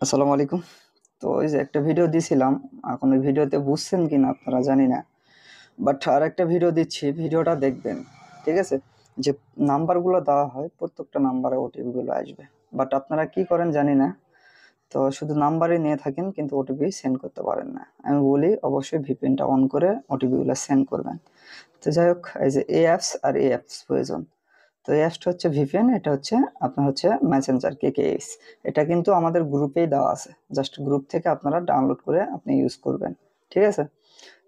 আসসালামু আলাইকুম। তো এই যে একটা ভিডিও দিছিলাম, এখন ওই ভিডিওতে বুঝছেন কিনা আপনারা জানি না। বাট আরেকটা ভিডিও দিচ্ছি, ভিডিওটা দেখবেন। ঠিক আছে? যে নাম্বারগুলো দেওয়া হয়, প্রত্যেকটা নাম্বারে ওটিপি গুলো আসবে। বাট আপনারা কি করেন জানি না। তো শুধু নাম্বারই নিয়ে থাকেন কিন্তু ওটিপি সেন্ড করতে পারেন না। আমি বলি অবশ্যই ভিপিএনটা অন করে ওটিপি গুলো সেন্ড করবেন। তো যাই হোক, এই যে এই অ্যাপস আর এই অ্যাপস প্রয়োজন। তো এই অ্যাপসটা হচ্ছে ভিপিএন, এটা হচ্ছে আপনার হচ্ছে মেসেঞ্জার কেকেএক্স। এটা কিন্তু আমাদের গ্রুপেই দেওয়া আছে, জাস্ট গ্রুপ থেকে আপনারা ডাউনলোড করে আপনি ইউজ করবেন। ঠিক আছে?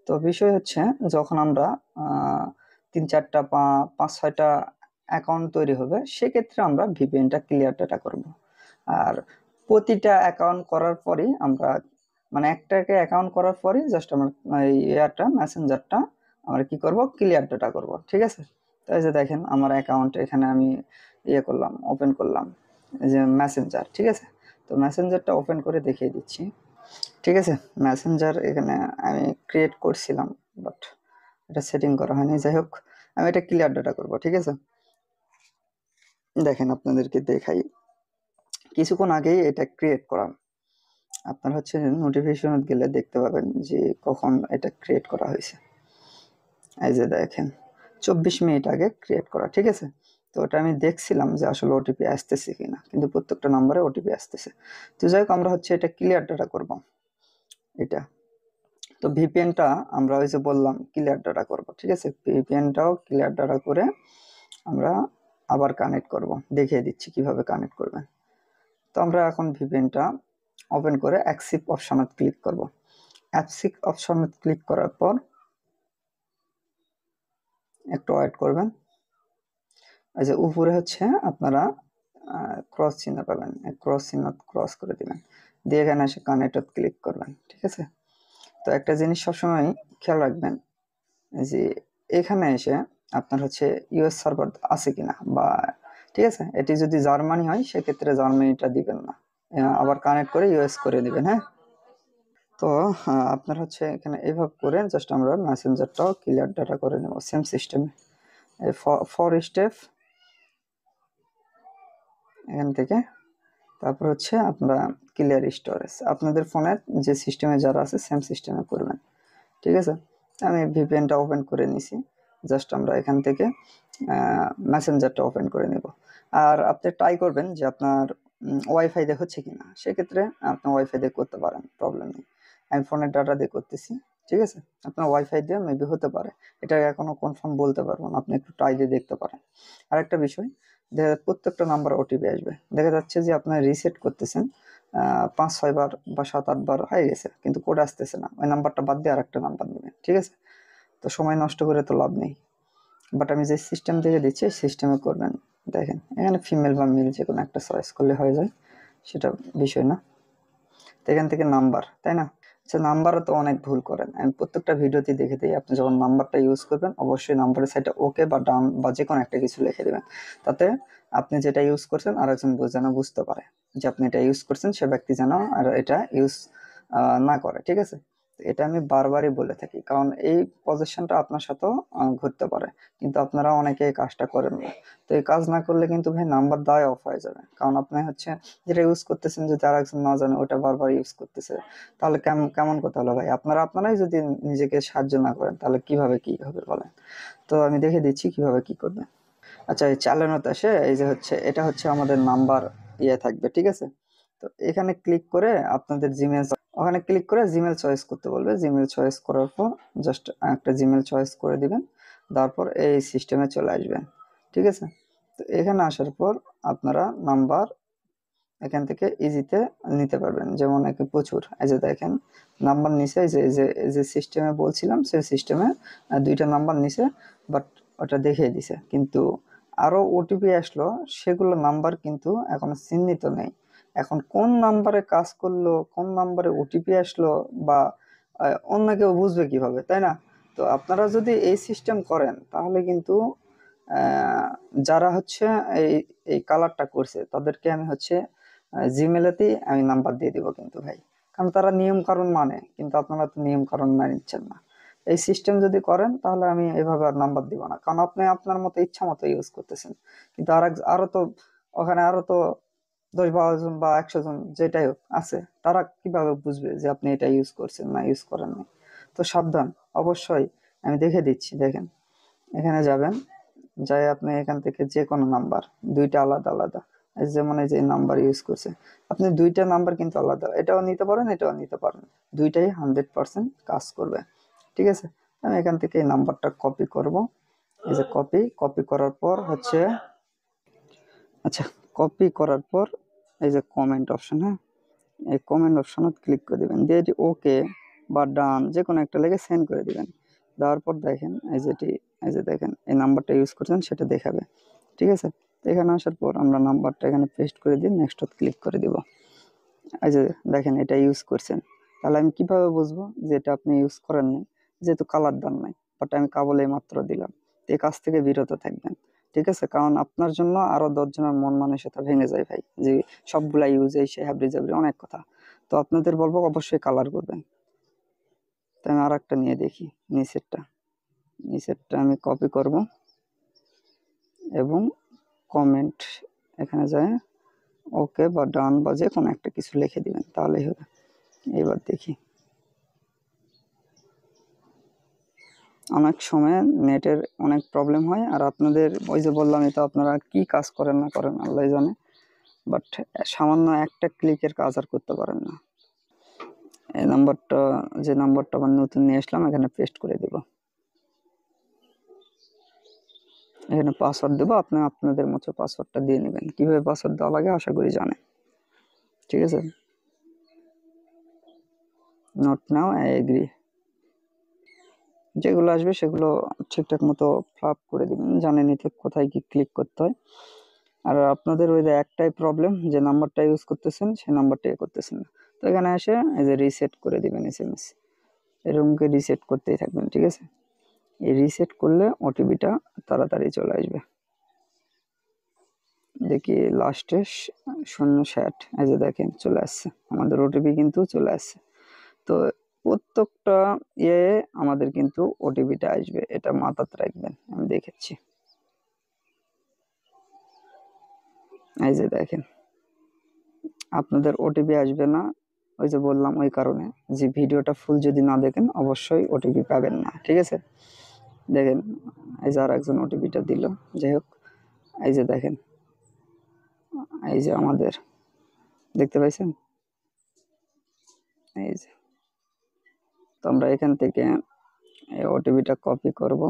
তো বিষয় হচ্ছে, যখন আমরা তিন চারটা পাঁচ ছয়টা অ্যাকাউন্ট তৈরি হবে, সেক্ষেত্রে আমরা ভিপিএনটা ক্লিয়ার ডাটা করব। আর প্রতিটা অ্যাকাউন্ট করার পরই আমরা, মানে একটাকে অ্যাকাউন্ট করার পরই জাস্ট আমরা এই এয়ারটা মেসেঞ্জারটা আমরা কি করব, ক্লিয়ার ডাটা করব। ঠিক আছে? তো এই যে দেখেন আমার অ্যাকাউন্ট এখানে আমি ইয়ে করলাম, ওপেন করলাম, এই যে মেসেঞ্জার। ঠিক আছে? তো মেসেঞ্জারটা ওপেন করে দেখিয়ে দিচ্ছি। ঠিক আছে? মেসেঞ্জার এখানে আমি ক্রিয়েট করছিলাম, বাট এটা সেটিং করা হয়নি। যাই হোক, আমি এটা ক্লিয়ার ডাটা করব। ঠিক আছে? দেখেন আপনাদেরকে দেখাই, কিছুক্ষণ আগেই এটা ক্রিয়েট করা। আপনার হচ্ছে নোটিফিকেশন গেলে দেখতে পাবেন যে কখন এটা ক্রিয়েট করা হয়েছে। এই যে দেখেন 24 মিনিট আগে ক্রিয়েট করা। ঠিক আছে? তো ওটা আমি দেখছিলাম যে আসলে ওটিপি আসতেছে কিনা, কিন্তু প্রত্যেকটা নাম্বারে ওটিপি আসতেছে। তো যাই হোক, আমরা হচ্ছে এটা ক্লিয়ার ডাটা করব। এটা তো ভিপিএনটা আমরা ওই যে বললাম ক্লিয়ার ডাটা করব। ঠিক আছে? ভিপিএনটাও ক্লিয়ার ডাটা করে আমরা আবার কানেক্ট করব। দেখিয়ে দিচ্ছি কিভাবে কানেক্ট করবেন। তো আমরা এখন ভিপিএনটা ওপেন করে অ্যাক্সিপ অপশনে ক্লিক করব। অ্যাপসিক অপশনে ক্লিক করার পর একটু ওয়েট করবেন। এই যে উপরে হচ্ছে আপনারা ক্রস চিহ্ন পাবেন, ক্রস চিহ্ন ক্রস করে দিবেন, দিয়ে এখানে এসে কানেক্টে ক্লিক করবেন। ঠিক আছে? তো একটা জিনিস সবসময় খেয়াল রাখবেন যে এখানে এসে আপনার হচ্ছে ইউএস সার্ভার আছে কিনা, বা ঠিক আছে, এটি যদি জার্মানি হয় সেক্ষেত্রে জার্মানিটা দিবেন না, আবার কানেক্ট করে ইউএস করে দিবেন। হ্যাঁ? তো আপনার হচ্ছে এখানে এইভাবে করে জাস্ট আমরা মেসেঞ্জারটাও ক্লিয়ার ডাটা করে নেব সেম সিস্টেমে। ফর স্টেপ এখান থেকে, তারপর হচ্ছে আপনারা ক্লিয়ার স্টোরেজ আপনাদের ফোনের যে সিস্টেমে যারা আছে সেম সিস্টেমে করবেন। ঠিক আছে? আমি ভিপিএনটা ওপেন করে নিছি, জাস্ট আমরা এখান থেকে মেসেঞ্জারটা ওপেন করে নেব। আর আপনি ট্রাই করবেন যে আপনার ওয়াইফাই দিয়ে হচ্ছে কিনা, সেক্ষেত্রে আপনি ওয়াইফাই দিয়ে করতে পারেন, প্রবলেম নেই। আমি ফোনের ডাটা দিয়ে করতেছি। ঠিক আছে? আপনার ওয়াইফাই দিয়ে মেবি হতে পারে, এটা এখনো কনফার্ম বলতে পারবো না, আপনি একটু ট্রাই দিয়ে দেখতে পারেন। আরেকটা বিষয়, প্রত্যেকটা নাম্বার ওটিপি আসবে। দেখা যাচ্ছে যে আপনার রিসেট করতেছেন ৫-৬ বার বা ৭-৮ বার হয়ে গেছে, কিন্তু কোড আসতেছে না, ওই নাম্বারটা বাদ দিয়ে আরেকটা নাম্বার নেবেন। ঠিক আছে? তো সময় নষ্ট করে তো লাভ নেই। বাট আমি যে সিস্টেম থেকে দিচ্ছি সিস্টেমে করবেন। দেখেন এখানে ফিমেল বা মেল যে কোনো একটা চয়েস করলে হয়ে যায়, সেটা বিষয় না। তো এখান থেকে নাম্বার, তাই না? আচ্ছা, নাম্বারও তো অনেক ভুল করেন, আমি প্রত্যেকটা ভিডিওতে দেখে দিই। আপনি যখন নাম্বারটা ইউজ করবেন অবশ্যই নাম্বারের সাইডে ওকে বা ডাউন বা যে কোনো একটা কিছু লিখে দেবেন, তাতে আপনি যেটা ইউজ করছেন আর একজন যেন বুঝতে পারে যে আপনি এটা ইউজ করছেন, সে ব্যক্তি যেন আর এটা ইউজ না করে। ঠিক আছে? তো এটা আমি বারবারই বলে থাকি, কারণ এই পজিশনটা আপনার সাথেও ঘটতে পারে, কিন্তু আপনারা অনেকে এই কাজটা করেন না। তো এই কাজ না করলে কিন্তু ভাই নাম্বার দেওয়া অফ হয়ে যাবে, কারণ আপনি হচ্ছে যেটা ইউজ করতেছেন যদি আর একজন না জানে ওটা বারবার ইউজ করতেছে, তাহলে কেমন কেমন কথা হলো ভাই। আপনারাই যদি নিজেকে সাহায্য না করেন তাহলে কিভাবে কি হবে বলেন? তো আমি দেখে দিচ্ছি কিভাবে কি করবে। আচ্ছা, এই চালানোতে আসে, এই যে হচ্ছে এটা হচ্ছে আমাদের নাম্বার ইয়ে থাকবে। ঠিক আছে? তো এখানে ক্লিক করে আপনাদের জিমেল, ওখানে ক্লিক করে জিমেল চয়েস করতে বলবে। জিমেল চয়েস করার পর জাস্ট একটা জিমেল চয়েস করে দিবেন, তারপর এই সিস্টেমে চলে আসবেন। ঠিক আছে? তো এখানে আসার পর আপনারা নাম্বার এখান থেকে ইজিতে নিতে পারবেন, যেমন একে প্রচুর, এই যে দেখেন নাম্বার নিচে, এই যে সিস্টেমে বলছিলাম সেই সিস্টেমে 2টা নাম্বার নিচে, বাট ওটা দেখিয়ে দিছে, কিন্তু আরো ওটিপি আসলো, সেগুলো নাম্বার কিন্তু এখনো চিহ্নিত নেই। এখন কোন নাম্বারে কাজ করলো, কোন নাম্বারে ওটিপি আসলো, বা অন্য কেউ বুঝবে কিভাবে, তাই না? তো আপনারা যদি এই সিস্টেম করেন তাহলে কিন্তু আহ, যারা হচ্ছে এই এই কালারটা করছে তাদেরকে আমি হচ্ছে জিমেলেতেই আমি নাম্বার দিয়ে দিব কিন্তু ভাই, কারণ তারা নিয়ম কানুন মানে, কিন্তু আপনারা তো নিয়ম কানুন মানে নিচ্ছেন না। এই সিস্টেম যদি করেন তাহলে আমি এভাবে আর নাম্বার দিব না, কারণ আপনি আপনার মতো ইচ্ছা মতো ইউজ করতেছেন, কিন্তু আরো তো ওখানে আরো তো 10-12 জন বা 100 জন যেটাই হোক আছে, তারা কিভাবে বুঝবে যে আপনি এটা ইউজ করছেন না ইউজ করেন না? তো সাবধান, অবশ্যই আমি দেখে দিচ্ছি। দেখেন, এখানে যাবেন, যাই আপনি এখান থেকে যে কোনো নাম্বার, দুইটা আলাদা আলাদা, যেমন এই যে নাম্বার ইউজ করছে, আপনি দুইটা নাম্বার কিন্তু আলাদা, এটাও নিতে পারেন এটাও নিতে পারেন, দুইটাই 100% কাজ করবে। ঠিক আছে, আমি এখান থেকে এই নাম্বারটা কপি করব। এই যে কপি করার পর হচ্ছে, আচ্ছা, কপি করার পর এই যে কমেন্ট অপশন, হ্যাঁ, এই কমেন্ট অপশনত ক্লিক করে দিবেন, দিয়ে এটি ওকে বা ডান যে কোনো একটা লেগে সেন্ড করে দিবেন। দেওয়ার পর দেখেন এই যে দেখেন এই নাম্বারটা ইউজ করছেন সেটা দেখাবে। ঠিক আছে, তো এখানে আসার পর আমরা নাম্বারটা এখানে পেস্ট করে দিয়ে নেক্সটত ক্লিক করে দিব। এই যে দেখেন এটা ইউজ করছেন, তাহলে আমি কিভাবে বুঝবো যে এটা আপনি ইউজ করেন নাই? যেহেতু কালার দেন নাই, বাট আমি কাবলে মাত্র দিলাম। তো এই কাজ থেকে বিরত থাকবেন। ঠিক আছে, কারণ আপনার জন্য আরো 10 জনের মন মানসিকতা ভেঙে যায় ভাই, যে সবগুলা ইউজ এই সে হাবড়ি জাবড়ি অনেক কথা। তো আপনাদের বলবো অবশ্যই কালার করবেন। তো আমি আর একটা নিয়ে দেখি, নিচেরটা আমি কপি করব এবং কমেন্ট এখানে যায় ওকে বা ডান বা যে কোনো একটা কিছু লিখে দিবেন, তাহলেই হবে। এবার দেখি, অনেক সময় নেটের অনেক প্রবলেম হয়, আর আপনাদের ওই যে বললাম, তো আপনারা কি কাজ করেন না করেন আল্লাহ জানে, বাট সামান্য একটা ক্লিকের কাজ আর করতে পারেন না। এই নাম্বারটা, যে নাম্বারটা আবার নতুন নিয়ে আসলাম, এখানে পেস্ট করে দেব। এখানে পাসওয়ার্ড দেবো, আপনি আপনাদের মতো পাসওয়ার্ডটা দিয়ে নেবেন। কিভাবে পাসওয়ার্ড দেওয়া লাগে আশা করি জানেন। ঠিক আছে, নট নাও, আই এগ্রি, যেগুলো আসবে সেগুলো ঠিকঠাক মতো ফ্লাপ করে দিবেন, জানেনই তো কোথায় কি ক্লিক করতে হয়। আর আপনাদের ওই যে একটাই প্রবলেম, যে নাম্বারটা ইউজ করতেছেন সেই নাম্বারটা করতেছেন না। তো এখানে এসে এই যে রিসেট করে দিবেন এসএমএস, এরকমকে রিসেট করতেই থাকবেন। ঠিক আছে, এই রিসেট করলে ওটিপিটা তাড়াতাড়ি চলে আসবে। দেখি লাস্টে 060, এই যে দেখেন চলে আসছে, আমাদের ওটিপি কিন্তু চলে আসছে। তো প্রত্যেকটা ইয়ে আমাদের কিন্তু ওটিপিটা আসবে, এটা মাথাতে রাখবেন। আমি দেখেছি, এই যে দেখেন আপনাদের ওটিপি আসবে না, ওই যে বললাম ওই কারণে, যে ভিডিওটা ফুল যদি না দেখেন অবশ্যই ওটিপি পাবেন না। ঠিক আছে, দেখেন এই যে আর একজন ওটিপিটা দিল, যাই হোক, এই যে দেখেন, এই যে আমাদের দেখতে পাইছেন, এই যে, তো আমরা এখান থেকে এই ওটিপিটা কপি করব।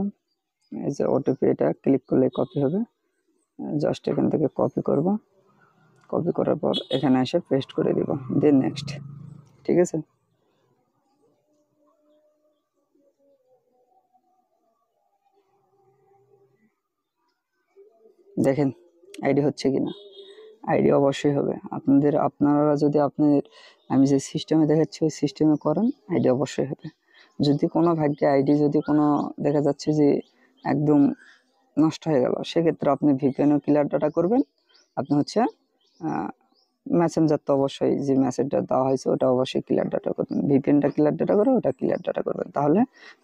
এই যে ওটিপি, এটা ক্লিক করলে কপি হবে, জাস্ট এখান থেকে কপি করব, কপি করার পর এখানে এসে পেস্ট করে দিব, দেন নেক্সট। ঠিক আছে, দেখেন আইডি হচ্ছে কিনা। আইডি অবশ্যই হবে আপনারা যদি আমি যে সিস্টেমে দেখাচ্ছি ওই সিস্টেমে করেন, আইডি অবশ্যই হবে। যদি কোনো ভাগ্যে আইডি যদি কোনো দেখা যাচ্ছে যে একদম নষ্ট হয়ে গেল, সেক্ষেত্রে আপনি ভিপিএনও ক্লিয়ার ডাটা করবেন। আপনি হচ্ছে মেসেঞ্জার তো অবশ্যই, যে মেসেজটা দেওয়া হয়েছে ওটা অবশ্যই ক্লিয়ার ডাটা করবেন, ভিপিএনটা ক্লিয়ার ডাটা করে ওটা ক্লিয়ার ডাটা করবেন, তাহলে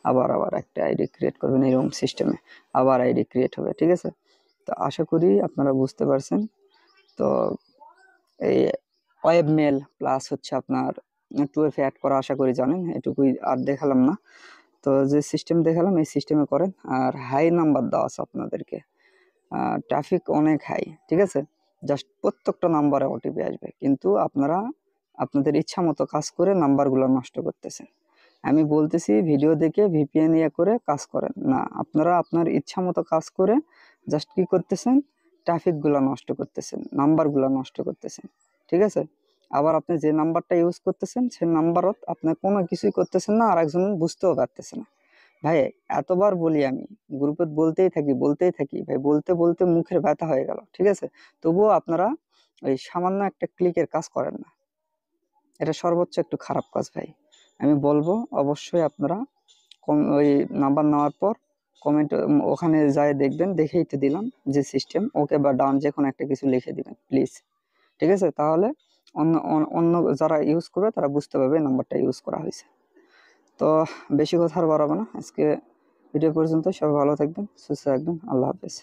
আবার একটা আইডি ক্রিয়েট করবেন এরকম সিস্টেমে, আবার আইডি ক্রিয়েট হবে। ঠিক আছে, তো আশা করি আপনারা বুঝতে পারছেন। তো এই ওয়েব মেল প্লাস হচ্ছে আপনার 2FA অ্যাড করা আশা করি জানেন, এটুকুই আর দেখালাম না। তো যে সিস্টেম দেখালাম এই সিস্টেমে করেন। আর হাই নাম্বার দেওয়া আছে আপনাদেরকে, ট্রাফিক অনেক হাই। ঠিক আছে, জাস্ট প্রত্যেকটা নাম্বারে ওটিপি আসবে, কিন্তু আপনারা আপনাদের ইচ্ছা মতো কাজ করে নাম্বারগুলো নষ্ট করতেছেন। আমি বলতেছি ভিডিও দেখে ভিপিএন ইয়ে করে কাজ করেন না, আপনারা আপনার ইচ্ছা মতো কাজ করে জাস্ট কি করতেছেন, ট্রাফিকগুলো নষ্ট করতেছেন, নাম্বারগুলো নষ্ট করতেছেন। ঠিক আছে, আবার আপনি যে নাম্বারটা ইউজ করতেছেন সেই নাম্বারত আপনি কোনো কিছুই করতেছেন না, আর একজন বুঝতেও পারতেছে না। ভাই এতবার বলি, আমি গ্রুপে বলতেই থাকি ভাই, বলতে বলতে মুখের ব্যথা হয়ে গেল। ঠিক আছে, তবুও আপনারা ওই সামান্য একটা ক্লিকের কাজ করেন না, এটা সর্বোচ্চ একটু খারাপ কাজ ভাই। আমি বলবো অবশ্যই আপনারা ওই নাম্বার নেওয়ার পর কমেন্ট ওখানে যায় দেখবেন, দেখেই তো দিলাম যে সিস্টেম ওকে বা ডান যে কোনো একটা কিছু লিখে দিবেন প্লিজ। ঠিক আছে, তাহলে অন্য অন্য যারা ইউজ করবে তারা বুঝতে পারবে নাম্বারটা ইউজ করা হয়েছে। তো বেশি কথা আর বাড়াবো না আজকে, ভিডিও পর্যন্ত। সবাই ভালো থাকবেন, সুস্থ থাকবেন, আল্লাহ হাফেজ।